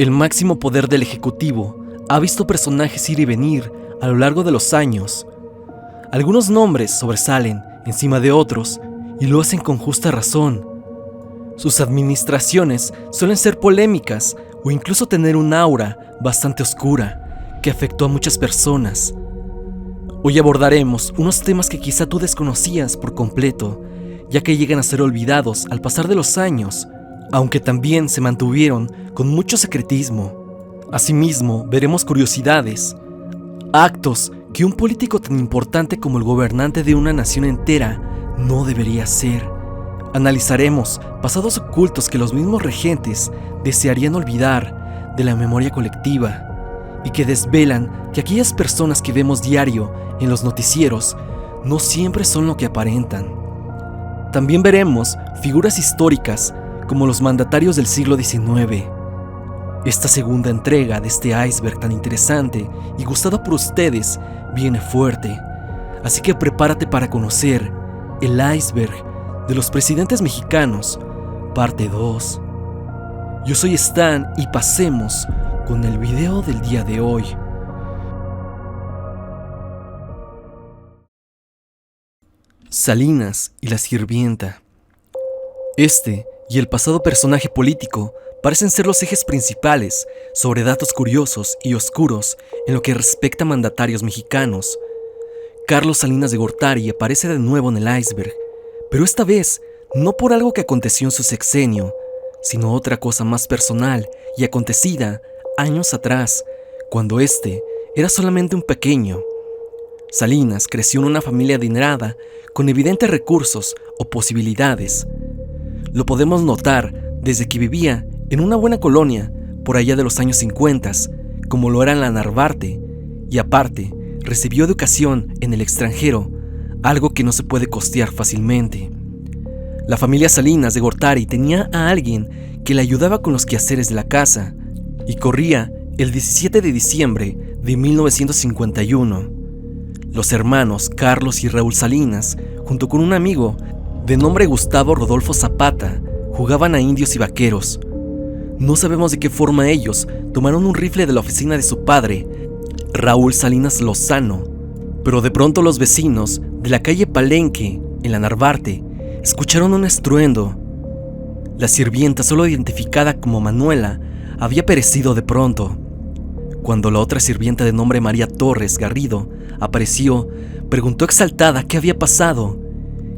El máximo poder del Ejecutivo ha visto personajes ir y venir a lo largo de los años. Algunos nombres sobresalen encima de otros y lo hacen con justa razón. Sus administraciones suelen ser polémicas o incluso tener un aura bastante oscura que afectó a muchas personas. Hoy abordaremos unos temas que quizá tú desconocías por completo, ya que llegan a ser olvidados al pasar de los años, aunque también se mantuvieron con mucho secretismo. Asimismo, veremos curiosidades, actos que un político tan importante como el gobernante de una nación entera no debería hacer. Analizaremos pasados ocultos que los mismos regentes desearían olvidar de la memoria colectiva y que desvelan que aquellas personas que vemos diario en los noticieros no siempre son lo que aparentan. También veremos figuras históricas como los mandatarios del siglo XIX. Esta segunda entrega de este iceberg tan interesante y gustada por ustedes viene fuerte, así que prepárate para conocer el iceberg de los presidentes mexicanos, parte 2. Yo soy Stan y pasemos con el video del día de hoy. Salinas y la sirvienta. Este y el pasado personaje político parecen ser los ejes principales sobre datos curiosos y oscuros en lo que respecta a mandatarios mexicanos. Carlos Salinas de Gortari aparece de nuevo en el iceberg, pero esta vez no por algo que aconteció en su sexenio, sino otra cosa más personal y acontecida años atrás, cuando este era solamente un pequeño. Salinas creció en una familia adinerada con evidentes recursos o posibilidades. Lo podemos notar desde que vivía en una buena colonia por allá de los años 50, como lo era en la Narvarte, y aparte recibió educación en el extranjero, algo que no se puede costear fácilmente. La familia Salinas de Gortari tenía a alguien que le ayudaba con los quehaceres de la casa, y corría el 17 de diciembre de 1951. Los hermanos Carlos y Raúl Salinas, junto con un amigo de nombre Gustavo Rodolfo Zapata, jugaban a indios y vaqueros. No sabemos de qué forma ellos tomaron un rifle de la oficina de su padre, Raúl Salinas Lozano, pero de pronto los vecinos de la calle Palenque, en la Narvarte, escucharon un estruendo. La sirvienta, solo identificada como Manuela, había perecido de pronto. Cuando la otra sirvienta de nombre María Torres Garrido apareció, preguntó exaltada qué había pasado,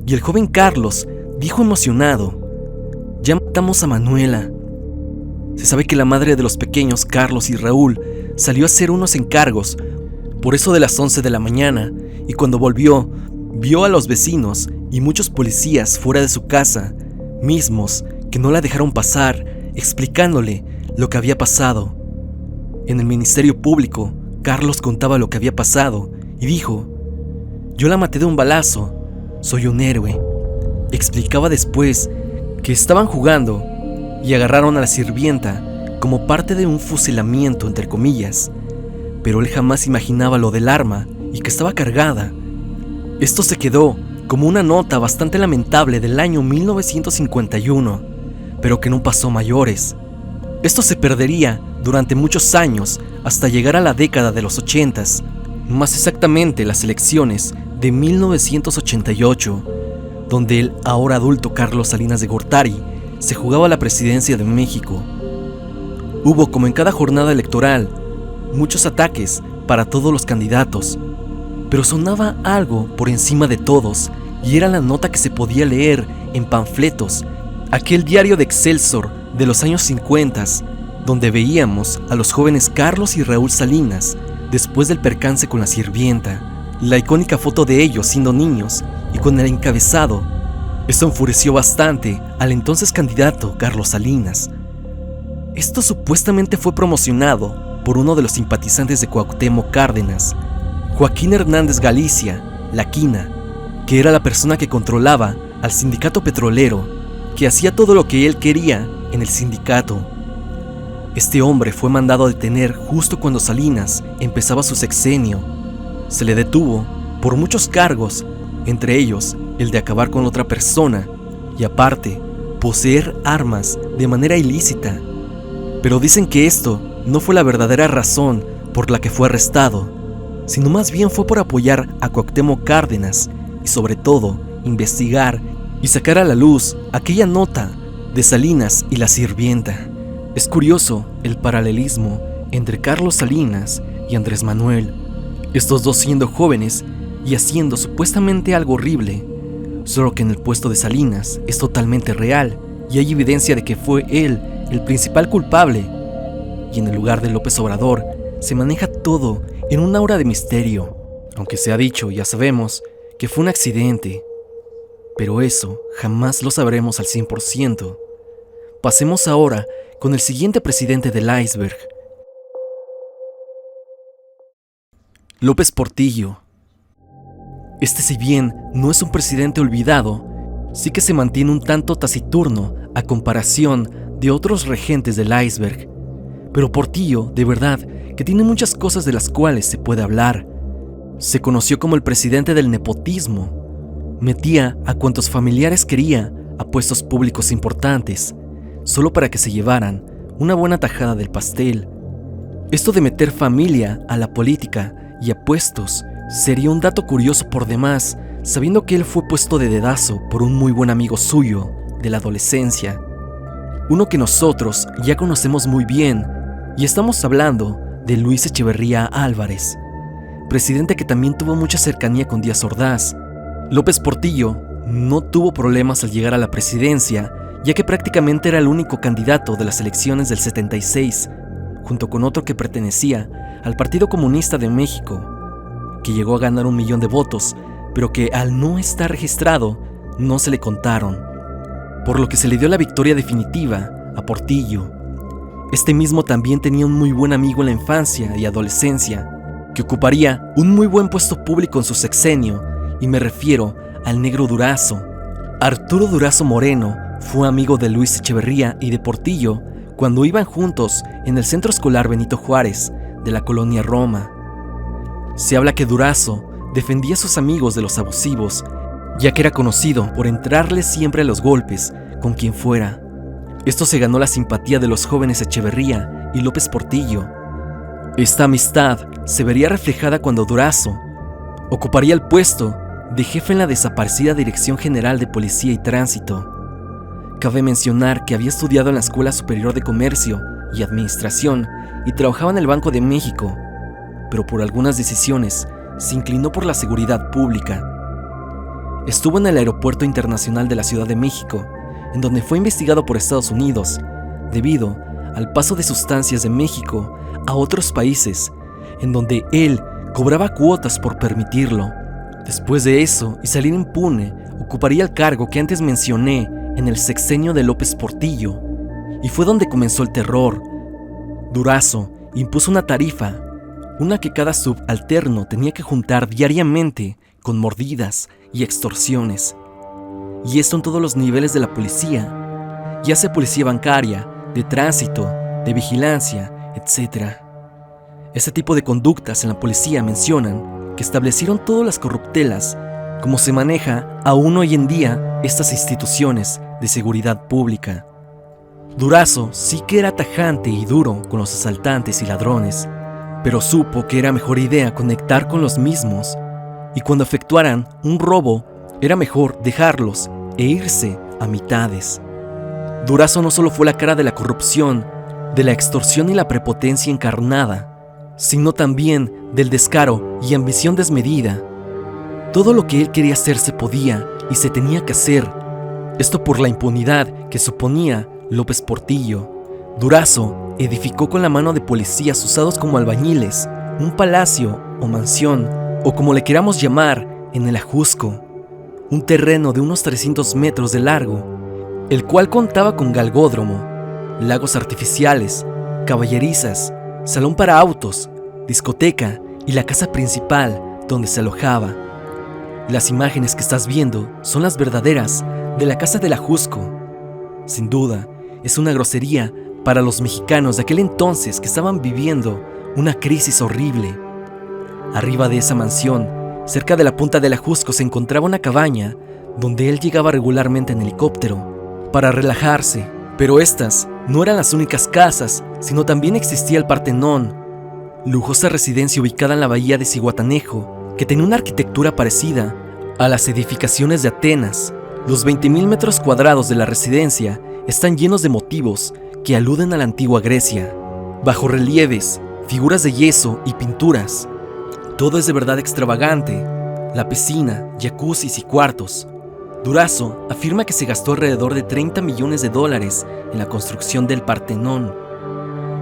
y el joven Carlos dijo emocionado: «Ya matamos a Manuela». Se sabe que la madre de los pequeños Carlos y Raúl salió a hacer unos encargos por eso de las 11 de la mañana, y cuando volvió, vio a los vecinos y muchos policías fuera de su casa, mismos que no la dejaron pasar, explicándole lo que había pasado. En el Ministerio Público, Carlos contaba lo que había pasado y dijo: «Yo la maté de un balazo, soy un héroe». Explicaba después que estaban jugando y agarraron a la sirvienta como parte de un fusilamiento, entre comillas, pero él jamás imaginaba lo del arma y que estaba cargada. Esto se quedó como una nota bastante lamentable del año 1951, pero que no pasó mayores. Esto se perdería durante muchos años hasta llegar a la década de los 80s, más exactamente las elecciones de 1988, donde el ahora adulto Carlos Salinas de Gortari se jugaba la presidencia de México. Hubo, como en cada jornada electoral, muchos ataques para todos los candidatos, pero sonaba algo por encima de todos, y era la nota que se podía leer en panfletos, aquel diario de Excelsior de los años 50, donde veíamos a los jóvenes Carlos y Raúl Salinas después del percance con la sirvienta, la icónica foto de ellos siendo niños y con el encabezado. Esto enfureció bastante al entonces candidato Carlos Salinas. Esto supuestamente fue promocionado por uno de los simpatizantes de Cuauhtémoc Cárdenas, Joaquín Hernández Galicia, la Quina, que era la persona que controlaba al sindicato petrolero, que hacía todo lo que él quería en el sindicato. Este hombre fue mandado a detener justo cuando Salinas empezaba su sexenio. Se le detuvo por muchos cargos, entre ellos el de acabar con otra persona y aparte poseer armas de manera ilícita. Pero dicen que esto no fue la verdadera razón por la que fue arrestado, sino más bien fue por apoyar a Cuauhtémoc Cárdenas y sobre todo investigar y sacar a la luz aquella nota de Salinas y la sirvienta. Es curioso el paralelismo entre Carlos Salinas y Andrés Manuel, estos dos siendo jóvenes y haciendo supuestamente algo horrible, solo que en el puesto de Salinas es totalmente real y hay evidencia de que fue él el principal culpable, y en el lugar de López Obrador se maneja todo en un aura de misterio, aunque se ha dicho, ya sabemos, que fue un accidente, pero eso jamás lo sabremos al 100%. Pasemos ahora con el siguiente presidente del iceberg. López Portillo. Este, si bien no es un presidente olvidado, sí que se mantiene un tanto taciturno a comparación de otros regentes del iceberg. Pero Portillo, de verdad, que tiene muchas cosas de las cuales se puede hablar. Se conoció como el presidente del nepotismo. Metía a cuantos familiares quería a puestos públicos importantes, solo para que se llevaran una buena tajada del pastel. Esto de meter familia a la política y a puestos sería un dato curioso por demás, sabiendo que él fue puesto de dedazo por un muy buen amigo suyo de la adolescencia, uno que nosotros ya conocemos muy bien, y estamos hablando de Luis Echeverría Álvarez, presidente que también tuvo mucha cercanía con Díaz Ordaz. López Portillo no tuvo problemas al llegar a la presidencia, ya que prácticamente era el único candidato de las elecciones del 76, junto con otro que pertenecía al Partido Comunista de México, que llegó a ganar 1 millón de votos, pero que al no estar registrado no se le contaron, por lo que se le dio la victoria definitiva a Portillo. Este mismo también tenía un muy buen amigo en la infancia y adolescencia, que ocuparía un muy buen puesto público en su sexenio, y me refiero al Negro Durazo. Arturo Durazo Moreno fue amigo de Luis Echeverría y de Portillo cuando iban juntos en el centro escolar Benito Juárez de la colonia Roma. Se habla que Durazo defendía a sus amigos de los abusivos, ya que era conocido por entrarle siempre a los golpes con quien fuera. Esto se ganó la simpatía de los jóvenes Echeverría y López Portillo. Esta amistad se vería reflejada cuando Durazo ocuparía el puesto de jefe en la desaparecida Dirección General de Policía y Tránsito. Cabe mencionar que había estudiado en la Escuela Superior de Comercio y Administración y trabajaba en el Banco de México, pero por algunas decisiones se inclinó por la seguridad pública. Estuvo en el Aeropuerto Internacional de la Ciudad de México, en donde fue investigado por Estados Unidos, debido al paso de sustancias de México a otros países, en donde él cobraba cuotas por permitirlo. Después de eso, y salir impune, ocuparía el cargo que antes mencioné en el sexenio de López Portillo, y fue donde comenzó el terror. Durazo impuso una tarifa, una que cada subalterno tenía que juntar diariamente con mordidas y extorsiones. Y esto en todos los niveles de la policía, ya sea policía bancaria, de tránsito, de vigilancia, etc. Este tipo de conductas en la policía mencionan que establecieron todas las corruptelas, como se maneja aún hoy en día estas instituciones de seguridad pública. Durazo sí que era tajante y duro con los asaltantes y ladrones, pero supo que era mejor idea conectar con los mismos, y cuando efectuaran un robo, era mejor dejarlos e irse a mitades. Durazo no solo fue la cara de la corrupción, de la extorsión y la prepotencia encarnada, sino también del descaro y ambición desmedida. Todo lo que él quería hacer se podía y se tenía que hacer, esto por la impunidad que suponía López Portillo. Durazo edificó con la mano de policías usados como albañiles un palacio o mansión, o como le queramos llamar, en el Ajusco, un terreno de unos 300 metros de largo, el cual contaba con galgódromo, lagos artificiales, caballerizas, salón para autos, discoteca y la casa principal donde se alojaba. Las imágenes que estás viendo son las verdaderas de la casa del Ajusco. Sin duda, es una grosería para los mexicanos de aquel entonces que estaban viviendo una crisis horrible. Arriba de esa mansión, cerca de la punta del Ajusco, se encontraba una cabaña donde él llegaba regularmente en helicóptero para relajarse Pero estas no eran las únicas casas, sino también existía el Partenón, lujosa residencia ubicada en la bahía de Zihuatanejo, que tenía una arquitectura parecida a las edificaciones de Atenas. Los 20.000 metros cuadrados de la residencia están llenos de motivos que aluden a la antigua Grecia, bajorrelieves, figuras de yeso y pinturas. Todo es de verdad extravagante, la piscina, jacuzzis y cuartos. Durazo afirma que se gastó alrededor de 30 millones de dólares en la construcción del Partenón.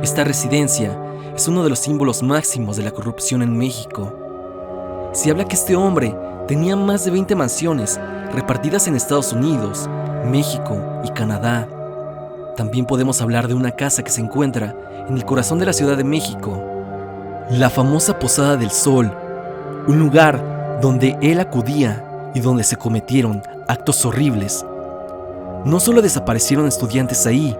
Esta residencia es uno de los símbolos máximos de la corrupción en México. Se habla que este hombre tenía más de 20 mansiones repartidas en Estados Unidos, México y Canadá. También podemos hablar de una casa que se encuentra en el corazón de la Ciudad de México, la famosa Posada del Sol, un lugar donde él acudía y donde se cometieron actos horribles. No solo desaparecieron estudiantes ahí,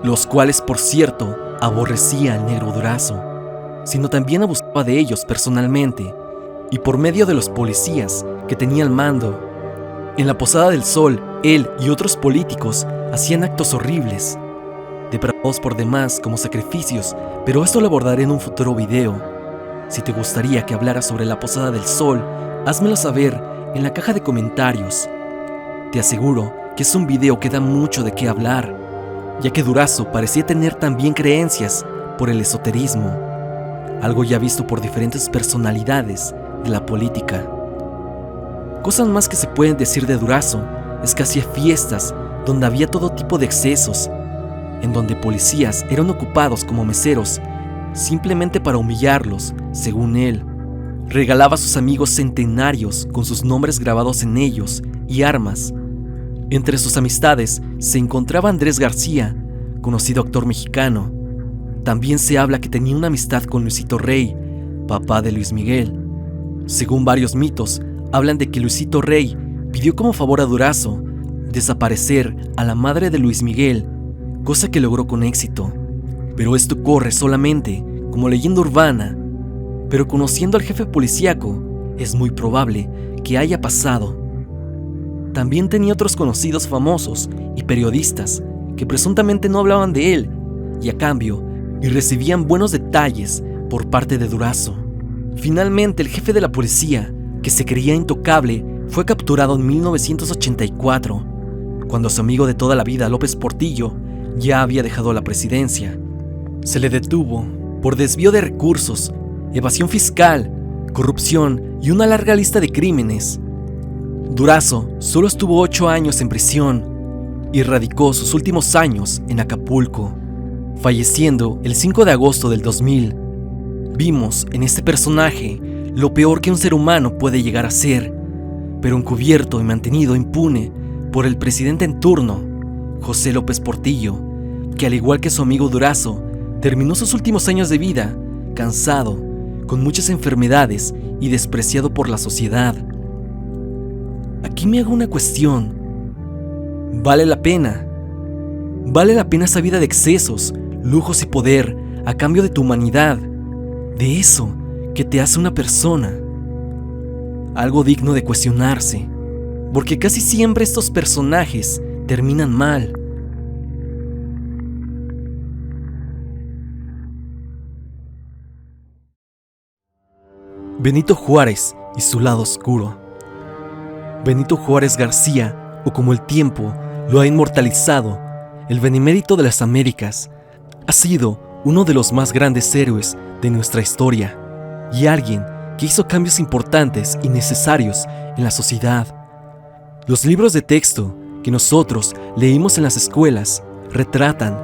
los cuales, por cierto, aborrecía al negro Durazo, sino también abusaba de ellos personalmente y por medio de los policías que tenía al mando. En la Posada del Sol, él y otros políticos hacían actos horribles, depravados por demás como sacrificios, pero esto lo abordaré en un futuro video. Si te gustaría que hablara sobre la Posada del Sol, házmelo saber en la caja de comentarios. Te aseguro que es un video que da mucho de qué hablar, ya que Durazo parecía tener también creencias por el esoterismo, algo ya visto por diferentes personalidades de la política. Cosas más que se pueden decir de Durazo es que hacía fiestas donde había todo tipo de excesos, en donde policías eran ocupados como meseros simplemente para humillarlos, según él. Regalaba a sus amigos centenarios con sus nombres grabados en ellos y armas. Entre sus amistades se encontraba Andrés García, conocido actor mexicano. También se habla que tenía una amistad con Luisito Rey, papá de Luis Miguel. Según varios mitos, hablan de que Luisito Rey pidió como favor a Durazo desaparecer a la madre de Luis Miguel, cosa que logró con éxito. Pero esto corre solamente como leyenda urbana, pero conociendo al jefe policíaco, es muy probable que haya pasado. También tenía otros conocidos famosos y periodistas que presuntamente no hablaban de él y a cambio y recibían buenos detalles por parte de Durazo. Finalmente, el jefe de la policía, que se creía intocable, fue capturado en 1984, cuando su amigo de toda la vida, López Portillo, ya había dejado la presidencia. Se le detuvo por desvío de recursos, evasión fiscal, corrupción y una larga lista de crímenes. Durazo solo estuvo 8 años en prisión y radicó sus últimos años en Acapulco, falleciendo el 5 de agosto del 2000. Vimos en este personaje lo peor que un ser humano puede llegar a ser, pero encubierto y mantenido impune por el presidente en turno, José López Portillo, que al igual que su amigo Durazo, terminó sus últimos años de vida cansado, con muchas enfermedades y despreciado por la sociedad. Aquí me hago una cuestión. ¿Vale la pena? ¿Vale la pena esa vida de excesos, lujos y poder a cambio de tu humanidad? De eso que te hace una persona. Algo digno de cuestionarse, porque casi siempre estos personajes terminan mal. Benito Juárez y su lado oscuro. Benito Juárez García, o como el tiempo lo ha inmortalizado, el benemérito de las Américas, ha sido uno de los más grandes héroes de nuestra historia y alguien que hizo cambios importantes y necesarios en la sociedad. Los libros de texto que nosotros leímos en las escuelas retratan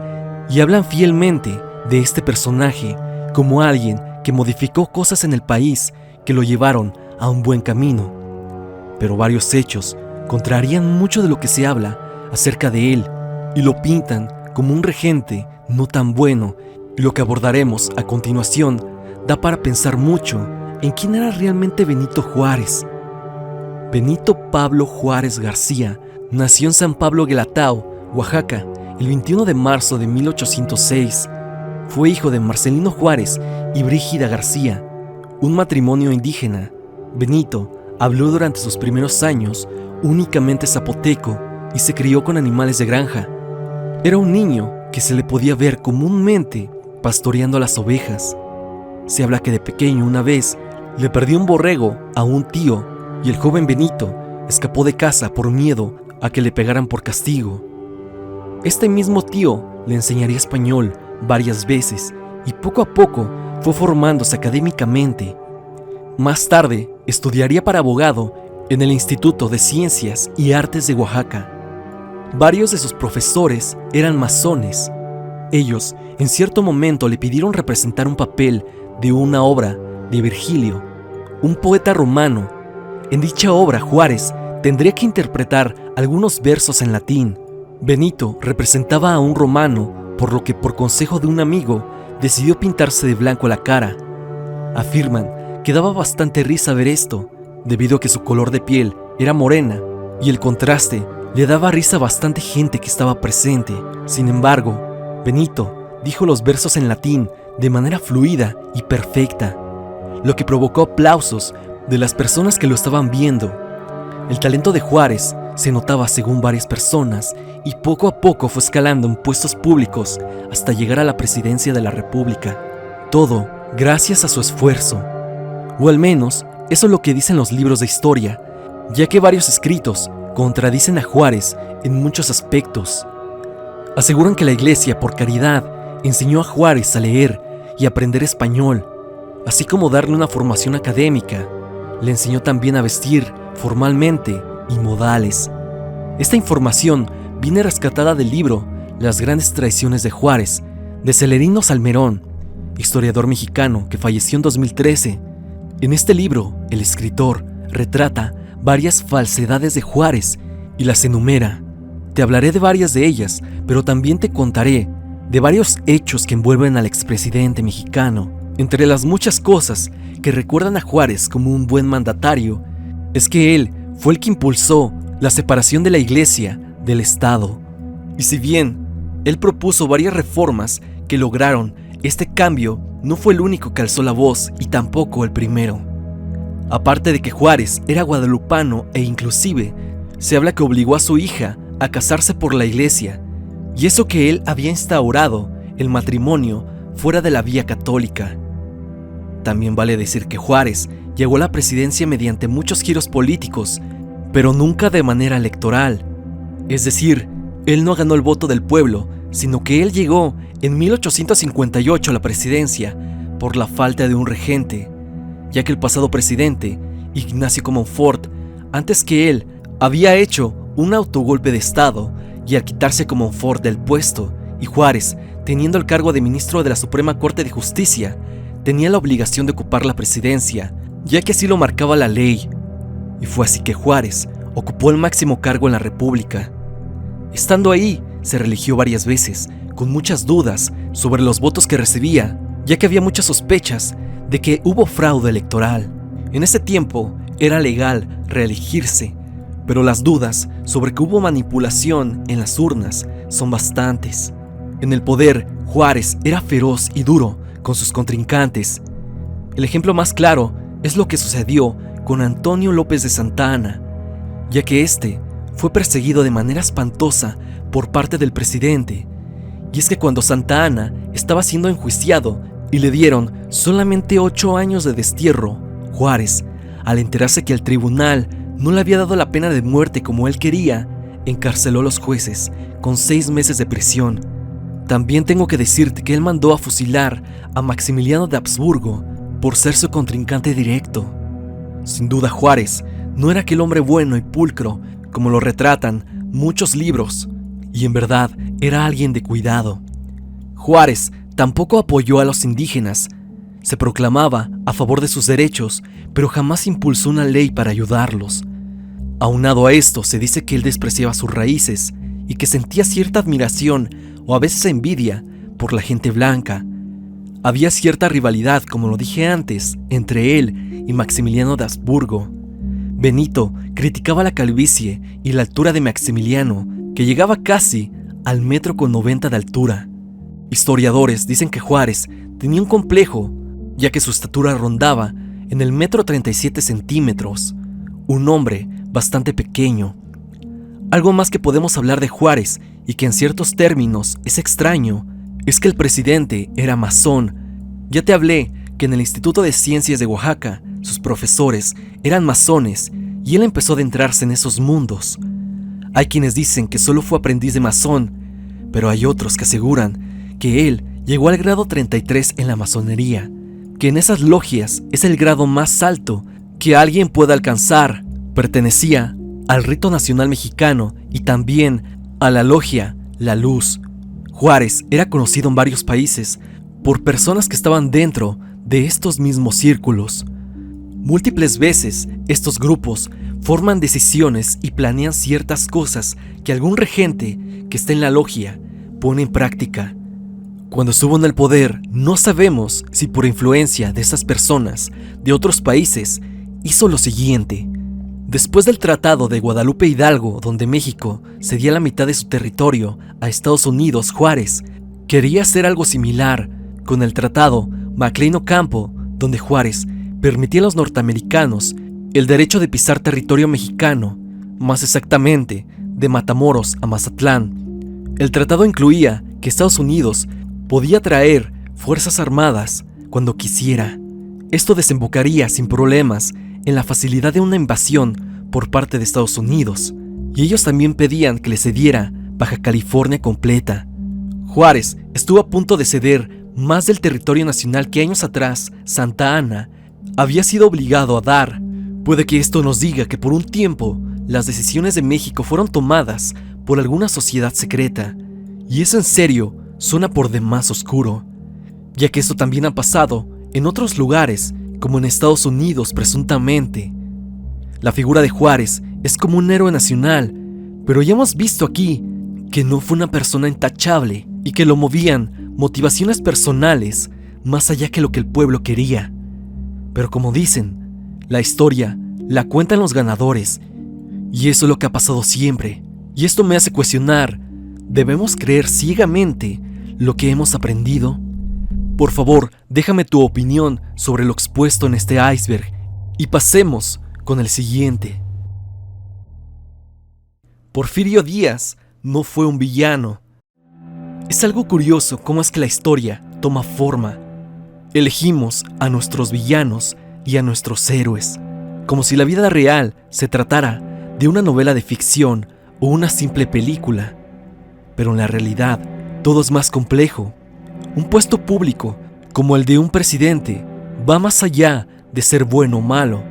y hablan fielmente de este personaje como alguien que modificó cosas en el país que lo llevaron a un buen camino. Pero varios hechos contrarían mucho de lo que se habla acerca de él y lo pintan como un regente no tan bueno, y lo que abordaremos a continuación da para pensar mucho en quién era realmente Benito Juárez. Benito Pablo Juárez García nació en San Pablo Guelatao, Oaxaca, el 21 de marzo de 1806. Fue hijo de Marcelino Juárez y Brígida García, un matrimonio indígena. Benito habló durante sus primeros años únicamente zapoteco y se crió con animales de granja. Era un niño que se le podía ver comúnmente pastoreando las ovejas. Se habla que de pequeño una vez le perdió un borrego a un tío y el joven Benito escapó de casa por miedo a que le pegaran por castigo. Este mismo tío le enseñaría español varias veces y poco a poco fue formándose académicamente. Más tarde estudiaría para abogado en el Instituto de Ciencias y Artes de Oaxaca. Varios de sus profesores eran masones. Ellos en cierto momento le pidieron representar un papel de una obra de Virgilio, un poeta romano. En dicha obra, Juárez tendría que interpretar algunos versos en latín. Benito representaba a un romano, por lo que por consejo de un amigo decidió pintarse de blanco la cara. Afirman que daba bastante risa ver esto, debido a que su color de piel era morena y el contraste le daba risa a bastante gente que estaba presente. Sin embargo, Benito dijo los versos en latín de manera fluida y perfecta, lo que provocó aplausos de las personas que lo estaban viendo. El talento de Juárez se notaba según varias personas y poco a poco fue escalando en puestos públicos hasta llegar a la presidencia de la República. Todo gracias a su esfuerzo, o al menos eso es lo que dicen los libros de historia, ya que varios escritos contradicen a Juárez en muchos aspectos. Aseguran que la iglesia, por caridad, enseñó a Juárez a leer y aprender español, así como darle una formación académica. Le enseñó también a vestir formalmente y modales. Esta información viene rescatada del libro Las grandes traiciones de Juárez, de Celerino Salmerón, historiador mexicano que falleció en 2013. En este libro, el escritor retrata varias falsedades de Juárez y las enumera. Te hablaré de varias de ellas, pero también te contaré de varios hechos que envuelven al expresidente mexicano. Entre las muchas cosas que recuerdan a Juárez como un buen mandatario, es que él fue el que impulsó la separación de la iglesia del Estado. Y si bien él propuso varias reformas que lograron este cambio, no fue el único que alzó la voz y tampoco el primero. Aparte de que Juárez era guadalupano e inclusive se habla que obligó a su hija a casarse por la iglesia, y eso que él había instaurado el matrimonio fuera de la vía católica. También vale decir que Juárez llegó a la presidencia mediante muchos giros políticos, pero nunca de manera electoral. Es decir, él no ganó el voto del pueblo, sino que él llegó en 1858 a la presidencia por la falta de un regente, ya que el pasado presidente, Ignacio Comonfort, antes que él, había hecho un autogolpe de estado y al quitarse Comonfort del puesto, y Juárez, teniendo el cargo de ministro de la Suprema Corte de Justicia, tenía la obligación de ocupar la presidencia, ya que así lo marcaba la ley. Y fue así que Juárez ocupó el máximo cargo en la República. Estando ahí, se reeligió varias veces, con muchas dudas sobre los votos que recibía, ya que había muchas sospechas de que hubo fraude electoral. En ese tiempo era legal reelegirse, pero las dudas sobre que hubo manipulación en las urnas son bastantes. En el poder, Juárez era feroz y duro con sus contrincantes. El ejemplo más claro es lo que sucedió con Antonio López de Santa Anna, ya que este fue perseguido de manera espantosa por parte del presidente. Y es que cuando Santa Anna estaba siendo enjuiciado y le dieron solamente 8 años de destierro, Juárez, al enterarse que el tribunal no le había dado la pena de muerte como él quería, encarceló a los jueces con 6 meses de prisión. También tengo que decirte que él mandó a fusilar a Maximiliano de Habsburgo por ser su contrincante directo. Sin duda, Juárez no era aquel hombre bueno y pulcro como lo retratan muchos libros, y en verdad era alguien de cuidado. Juárez tampoco apoyó a los indígenas. Se proclamaba a favor de sus derechos, pero jamás impulsó una ley para ayudarlos. Aunado a esto, se dice que él despreciaba sus raíces y que sentía cierta admiración o a veces envidia por la gente blanca. Había cierta rivalidad, como lo dije antes, entre él y Maximiliano de Habsburgo. Benito criticaba la calvicie y la altura de Maximiliano, que llegaba casi al 1,90 m de altura. Historiadores dicen que Juárez tenía un complejo, ya que su estatura rondaba en el 1,37 m, un hombre bastante pequeño. Algo más que podemos hablar de Juárez y que en ciertos términos es extraño, es que el presidente era masón. Ya te hablé que en el Instituto de Ciencias de Oaxaca, sus profesores eran masones y él empezó a adentrarse en esos mundos. Hay quienes dicen que solo fue aprendiz de masón, pero hay otros que aseguran que él llegó al grado 33 en la masonería, que en esas logias es el grado más alto que alguien pueda alcanzar. Pertenecía al rito nacional mexicano y también a la logia La Luz. Juárez era conocido en varios países por personas que estaban dentro de estos mismos círculos. Múltiples veces estos grupos forman decisiones y planean ciertas cosas que algún regente que está en la logia pone en práctica. Cuando estuvo en el poder, no sabemos si por influencia de esas personas de otros países hizo lo siguiente. Después del Tratado de Guadalupe Hidalgo, donde México cedía la mitad de su territorio a Estados Unidos, Juárez quería hacer algo similar con el Tratado McLean-Ocampo, donde Juárez permitía a los norteamericanos el derecho de pisar territorio mexicano, más exactamente de Matamoros a Mazatlán. El tratado incluía que Estados Unidos podía traer fuerzas armadas cuando quisiera. Esto desembocaría sin problemas en la facilidad de una invasión por parte de Estados Unidos, y ellos también pedían que le cediera Baja California completa. Juárez estuvo a punto de ceder más del territorio nacional que años atrás Santa Anna había sido obligado a dar. Puede que esto nos diga que por un tiempo las decisiones de México fueron tomadas por alguna sociedad secreta, y eso en serio suena por demás oscuro, ya que esto también ha pasado en otros lugares, como en Estados Unidos presuntamente. La figura de Juárez es como un héroe nacional, pero ya hemos visto aquí que no fue una persona intachable y que lo movían motivaciones personales más allá que lo que el pueblo quería. Pero como dicen, la historia la cuentan los ganadores, y eso es lo que ha pasado siempre. Y esto me hace cuestionar, ¿debemos creer ciegamente lo que hemos aprendido? Por favor, déjame tu opinión sobre lo expuesto en este iceberg y pasemos con el siguiente. Porfirio Díaz no fue un villano. Es algo curioso cómo es que la historia toma forma. Elegimos a nuestros villanos y a nuestros héroes, como si la vida real se tratara de una novela de ficción o una simple película. Pero en la realidad, todo es más complejo. Un puesto público, como el de un presidente, va más allá de ser bueno o malo.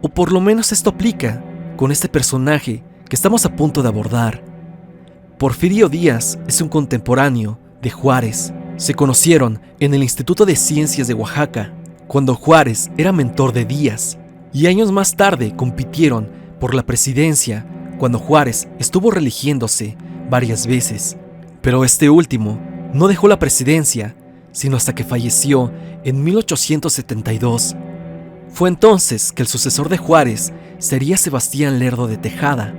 O por lo menos esto aplica con este personaje que estamos a punto de abordar. Porfirio Díaz es un contemporáneo de Juárez. Se conocieron en el Instituto de Ciencias de Oaxaca, cuando Juárez era mentor de Díaz, y años más tarde compitieron por la presidencia, cuando Juárez estuvo reeligiéndose varias veces. Pero este último no dejó la presidencia, sino hasta que falleció en 1872. Fue entonces que el sucesor de Juárez sería Sebastián Lerdo de Tejada,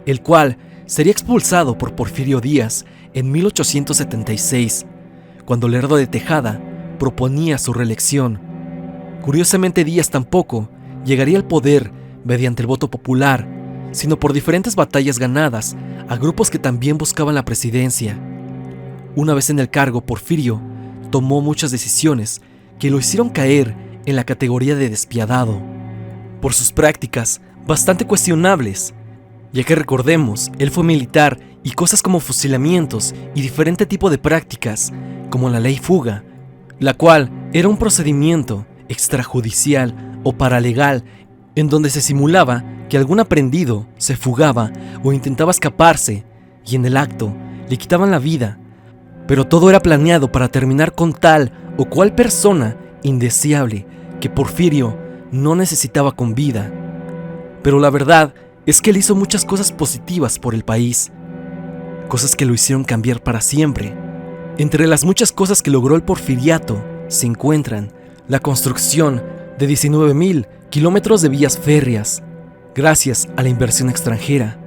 el cual sería expulsado por Porfirio Díaz en 1876, cuando Lerdo de Tejada proponía su reelección. Curiosamente, Díaz tampoco llegaría al poder mediante el voto popular, sino por diferentes batallas ganadas a grupos que también buscaban la presidencia. Una vez en el cargo, Porfirio tomó muchas decisiones que lo hicieron caer en la categoría de despiadado, por sus prácticas bastante cuestionables, ya que recordemos, él fue militar y cosas como fusilamientos y diferente tipo de prácticas, como la ley fuga, la cual era un procedimiento extrajudicial o paralegal en donde se simulaba que algún aprendido se fugaba o intentaba escaparse y en el acto le quitaban la vida, pero todo era planeado para terminar con tal o cual persona indeseable que Porfirio no necesitaba con vida. Pero la verdad es que él hizo muchas cosas positivas por el país, cosas que lo hicieron cambiar para siempre. Entre las muchas cosas que logró el porfiriato se encuentran la construcción de 19,000 kilómetros de vías férreas, gracias a la inversión extranjera.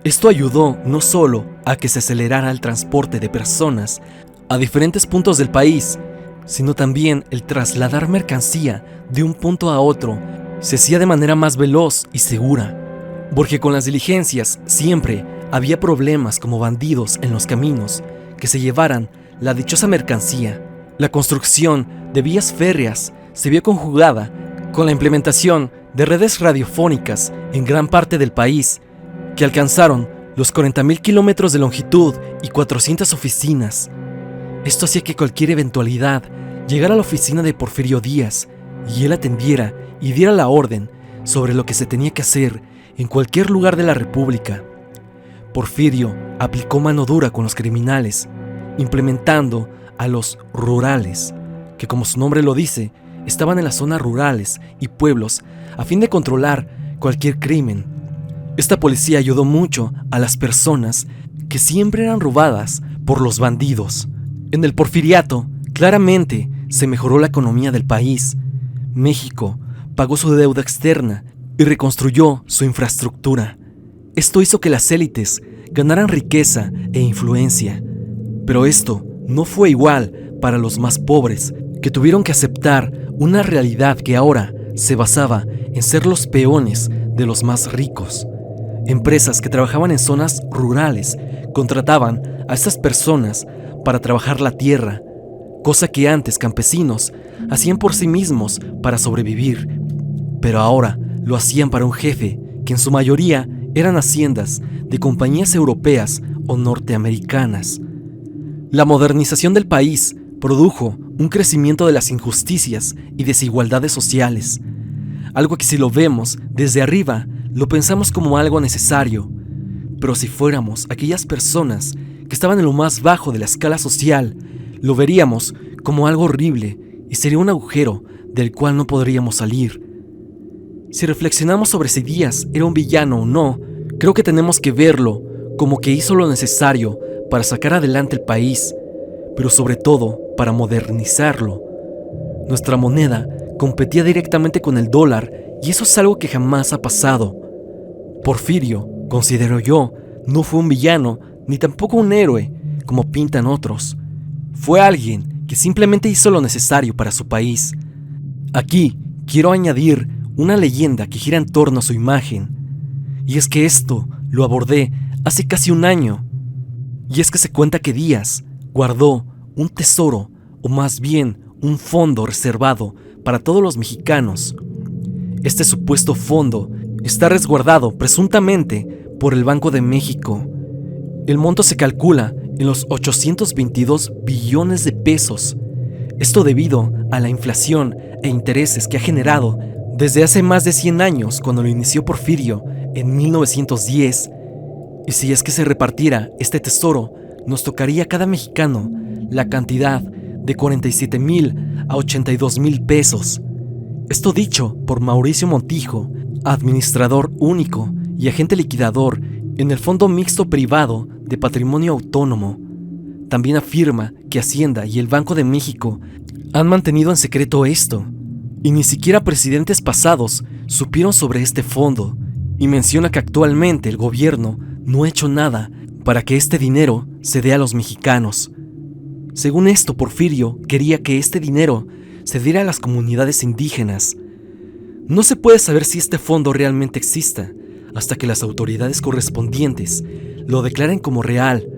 Esto ayudó no solo a que se acelerara el transporte de personas a diferentes puntos del país, sino también el trasladar mercancía de un punto a otro se hacía de manera más veloz y segura, porque con las diligencias siempre había problemas como bandidos en los caminos que se llevaran la dichosa mercancía. La construcción de vías férreas se vio conjugada con la implementación de redes radiofónicas en gran parte del país, que alcanzaron los 40.000 kilómetros de longitud y 400 oficinas. Esto hacía que cualquier eventualidad llegara a la oficina de Porfirio Díaz y él atendiera y diera la orden sobre lo que se tenía que hacer en cualquier lugar de la República. Porfirio aplicó mano dura con los criminales, implementando a los rurales, que como su nombre lo dice, estaban en las zonas rurales y pueblos a fin de controlar cualquier crimen. Esta policía ayudó mucho a las personas que siempre eran robadas por los bandidos. En el porfiriato, claramente se mejoró la economía del país. México pagó su deuda externa y reconstruyó su infraestructura. Esto hizo que las élites ganaran riqueza e influencia. Pero esto no fue igual para los más pobres, que tuvieron que aceptar una realidad que ahora se basaba en ser los peones de los más ricos. Empresas que trabajaban en zonas rurales contrataban a estas personas para trabajar la tierra, cosa que antes campesinos hacían por sí mismos para sobrevivir, pero ahora lo hacían para un jefe que en su mayoría eran haciendas de compañías europeas o norteamericanas. La modernización del país produjo un crecimiento de las injusticias y desigualdades sociales, algo que si lo vemos desde arriba lo pensamos como algo necesario, pero si fuéramos aquellas personas que estaban en lo más bajo de la escala social, lo veríamos como algo horrible y sería un agujero del cual no podríamos salir. Si reflexionamos sobre si Díaz era un villano o no, creo que tenemos que verlo como que hizo lo necesario para sacar adelante el país, pero sobre todo para modernizarlo. Nuestra moneda competía directamente con el dólar y eso es algo que jamás ha pasado. Porfirio, considero yo, no fue un villano ni tampoco un héroe, como pintan otros. Fue alguien que simplemente hizo lo necesario para su país. Aquí quiero añadir una leyenda que gira en torno a su imagen, y es que esto lo abordé hace casi un año, y es que se cuenta que Díaz guardó un tesoro, o más bien un fondo reservado para todos los mexicanos. Este supuesto fondo está resguardado presuntamente por el Banco de México. El monto se calcula en los 822 billones de pesos. Esto debido a la inflación e intereses que ha generado desde hace más de 100 años, cuando lo inició Porfirio en 1910. Y si es que se repartiera este tesoro, nos tocaría a cada mexicano la cantidad de 47,000 a 82,000 pesos. Esto dicho por Mauricio Montijo, administrador único y agente liquidador en el Fondo Mixto Privado de Patrimonio Autónomo. También afirma que Hacienda y el Banco de México han mantenido en secreto esto, y ni siquiera presidentes pasados supieron sobre este fondo, y menciona que actualmente el gobierno no ha hecho nada para que este dinero se dé a los mexicanos. Según esto, Porfirio quería que este dinero se diera a las comunidades indígenas. No se puede saber si este fondo realmente exista hasta que las autoridades correspondientes lo declaren como real.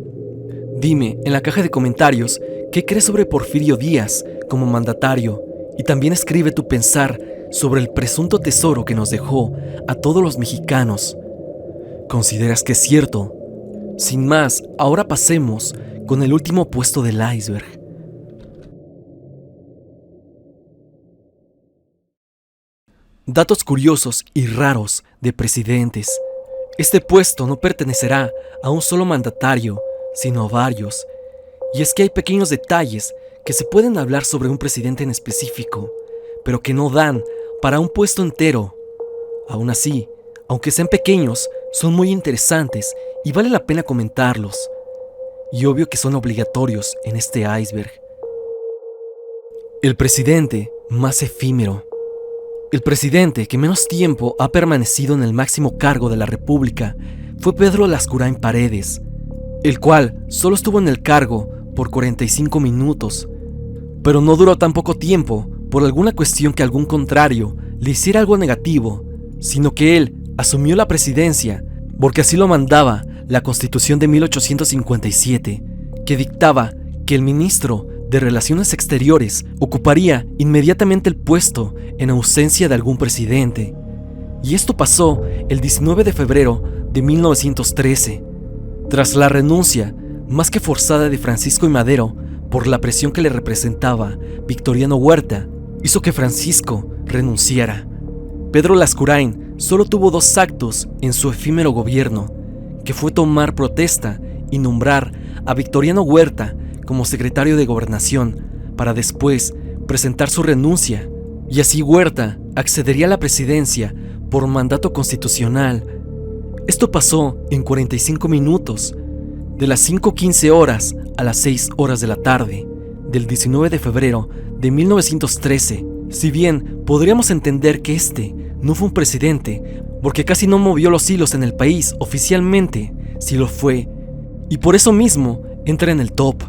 Dime en la caja de comentarios qué crees sobre Porfirio Díaz como mandatario, y también escribe tu pensar sobre el presunto tesoro que nos dejó a todos los mexicanos. ¿Consideras que es cierto? Sin más, ahora pasemos con el último puesto del iceberg. Datos curiosos y raros de presidentes. Este puesto no pertenecerá a un solo mandatario, sino a varios. Y es que hay pequeños detalles que se pueden hablar sobre un presidente en específico, pero que no dan para un puesto entero. Aún así, aunque sean pequeños, son muy interesantes y vale la pena comentarlos. Y obvio que son obligatorios en este iceberg. El presidente más efímero. El presidente que menos tiempo ha permanecido en el máximo cargo de la República fue Pedro Lascurain Paredes, el cual solo estuvo en el cargo por 45 minutos, pero no duró tan poco tiempo por alguna cuestión que algún contrario le hiciera algo negativo, sino que él asumió la presidencia porque así lo mandaba la Constitución de 1857, que dictaba que el ministro de Relaciones Exteriores ocuparía inmediatamente el puesto en ausencia de algún presidente. Y esto pasó el 19 de febrero de 1913, tras la renuncia más que forzada de Francisco I. Madero por la presión que le representaba Victoriano Huerta, hizo que Francisco renunciara. Pedro Lascurain solo tuvo 2 actos en su efímero gobierno, que fue tomar protesta y nombrar a Victoriano Huerta como secretario de Gobernación, para después presentar su renuncia, y así Huerta accedería a la presidencia por mandato constitucional. Esto pasó en 45 minutos, de las 5:15 horas a las 6 horas de la tarde, del 19 de febrero de 1913. Si bien podríamos entender que este no fue un presidente, porque casi no movió los hilos en el país oficialmente, sí lo fue, y por eso mismo entra en el top.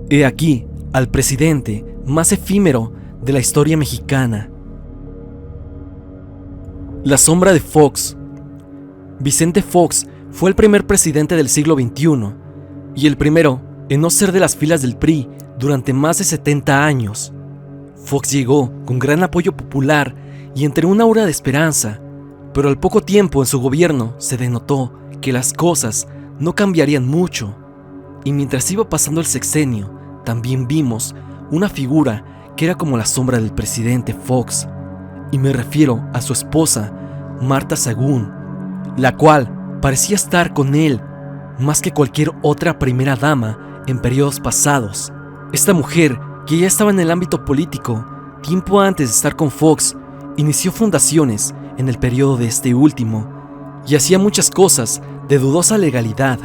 He aquí al presidente más efímero de la historia mexicana. La sombra de Fox. Vicente Fox fue el primer presidente del siglo XXI y el primero en no ser de las filas del PRI durante más de 70 años. Fox llegó con gran apoyo popular y entre una aura de esperanza, pero al poco tiempo en su gobierno se denotó que las cosas no cambiarían mucho. Y mientras iba pasando el sexenio, también vimos una figura que era como la sombra del presidente Fox, y me refiero a su esposa, Marta Sagún, la cual parecía estar con él más que cualquier otra primera dama en periodos pasados. Esta mujer, que ya estaba en el ámbito político tiempo antes de estar con Fox, inició fundaciones en el periodo de este último y hacía muchas cosas de dudosa legalidad,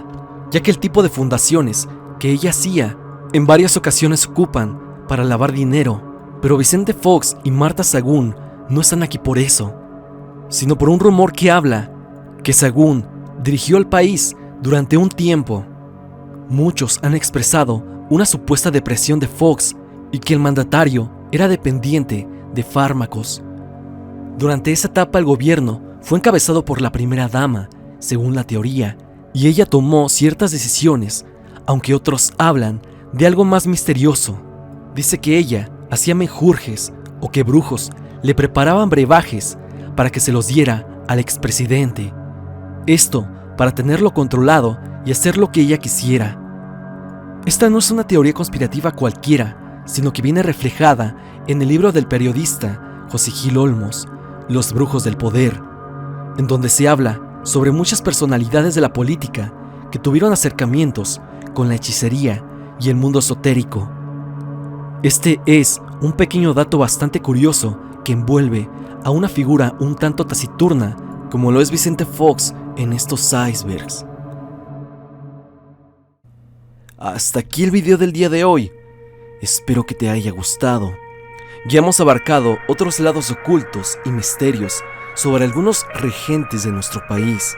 ya que el tipo de fundaciones que ella hacía en varias ocasiones ocupan para lavar dinero. Pero Vicente Fox y Marta Sagún no están aquí por eso, sino por un rumor que habla que Sagún dirigió al país durante un tiempo. Muchos han expresado una supuesta depresión de Fox y que el mandatario era dependiente de fármacos. Durante esa etapa el gobierno fue encabezado por la primera dama, según la teoría, y ella tomó ciertas decisiones, aunque otros hablan de algo más misterioso. Dice que ella hacía menjurjes o que brujos le preparaban brebajes para que se los diera al expresidente. Esto para tenerlo controlado y hacer lo que ella quisiera. Esta no es una teoría conspirativa cualquiera, sino que viene reflejada en el libro del periodista José Gil Olmos, Los brujos del poder, en donde se habla sobre muchas personalidades de la política que tuvieron acercamientos con la hechicería y el mundo esotérico. Este es un pequeño dato bastante curioso que envuelve a una figura un tanto taciturna como lo es Vicente Fox en estos icebergs. Hasta aquí el video del día de hoy. Espero que te haya gustado. Ya hemos abarcado otros lados ocultos y misterios sobre algunos regentes de nuestro país.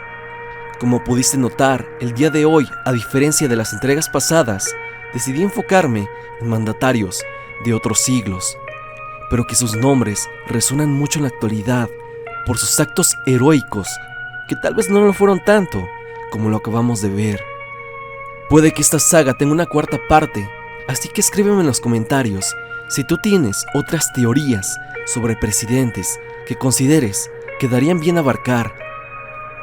Como pudiste notar, el día de hoy, a diferencia de las entregas pasadas, decidí enfocarme en mandatarios de otros siglos, pero que sus nombres resuenan mucho en la actualidad por sus actos heroicos, que tal vez no lo fueron tanto como lo acabamos de ver. Puede que esta saga tenga una cuarta parte, así que escríbeme en los comentarios si tú tienes otras teorías sobre presidentes que consideres que darían bien abarcar.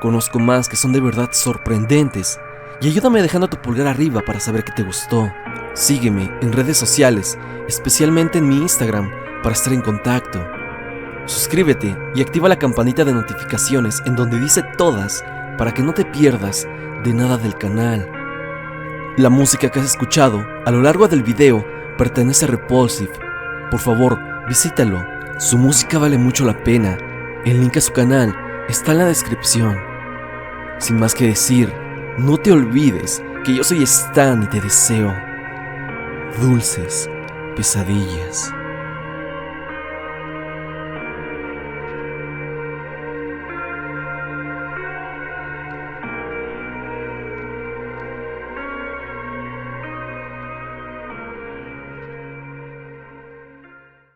Conozco más que son de verdad sorprendentes, y ayúdame dejando tu pulgar arriba para saber que te gustó. Sígueme en redes sociales, especialmente en mi Instagram, para estar en contacto. Suscríbete y activa la campanita de notificaciones en donde dice todas para que no te pierdas de nada del canal. La música que has escuchado a lo largo del video pertenece a Repulsive. Por favor, visítalo. Su música vale mucho la pena. El link a su canal está en la descripción. Sin más que decir, no te olvides que yo soy Stan y te deseo dulces pesadillas.